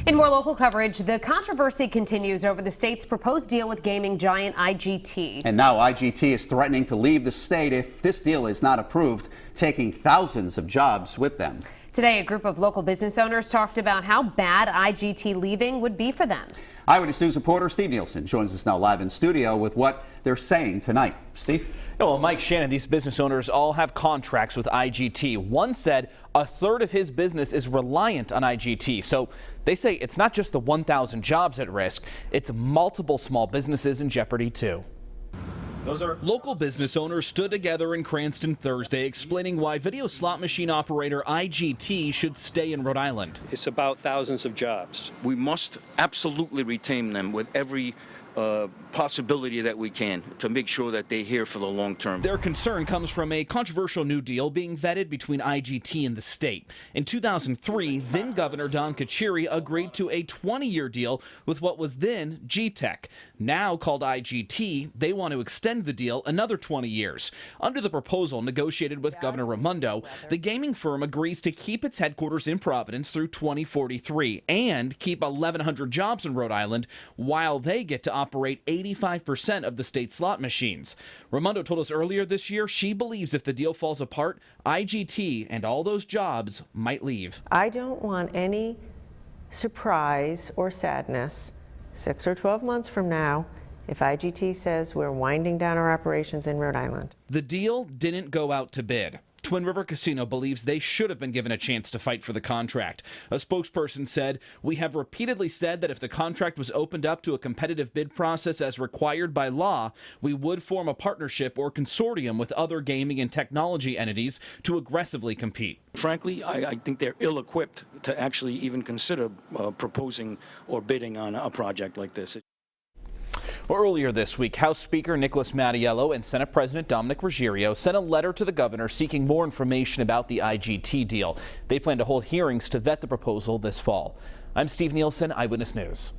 In more local coverage, the controversy continues over the state's proposed deal with gaming giant IGT. And now IGT is threatening to leave the state if this deal is not approved, taking thousands of jobs with them. Today, a group of local business owners talked about how bad IGT leaving would be for them. Eyewitness News reporter Steve Nielsen joins us now live in studio with what they're saying tonight. Steve? Well, Mike Shannon, these business owners all have contracts with IGT. One said a third of his business is reliant on IGT. So they say it's not just the 1,000 jobs at risk, it's multiple small businesses in jeopardy too. Local business owners stood together in Cranston Thursday explaining why video slot machine operator IGT should stay in Rhode Island. It's about thousands of jobs. We must absolutely retain them with every possibility that we can to make sure that they're here for the long term. Their concern comes from a controversial new deal being vetted between IGT and the state. In 2003, then Governor Don Kachiri agreed to a 20-year deal with what was then G-Tech. Now called IGT, they want to extend the deal another 20 years. Under the proposal negotiated with Governor Raimondo, the gaming firm agrees to keep its headquarters in Providence through 2043 and keep 1,100 jobs in Rhode Island while they get to operate 85% of the state's slot machines. Raimondo told us earlier this year she believes if the deal falls apart, IGT and all those jobs might leave. I don't want any surprise or sadness 6 or 12 months from now if IGT says we're winding down our operations in Rhode Island. The deal didn't go out to bid. Twin River Casino believes they should have been given a chance to fight for the contract. A spokesperson said, "We have repeatedly said that if the contract was opened up to a competitive bid process as required by law, we would form a partnership or consortium with other gaming and technology entities to aggressively compete." Frankly, I think they're ill-equipped to actually even consider proposing or bidding on a project like this. Well, earlier this week, House Speaker Nicholas Mattiello and Senate President Dominic Ruggiero sent a letter to the governor seeking more information about the IGT deal. They plan to hold hearings to vet the proposal this fall. I'm Steve Nielsen, Eyewitness News.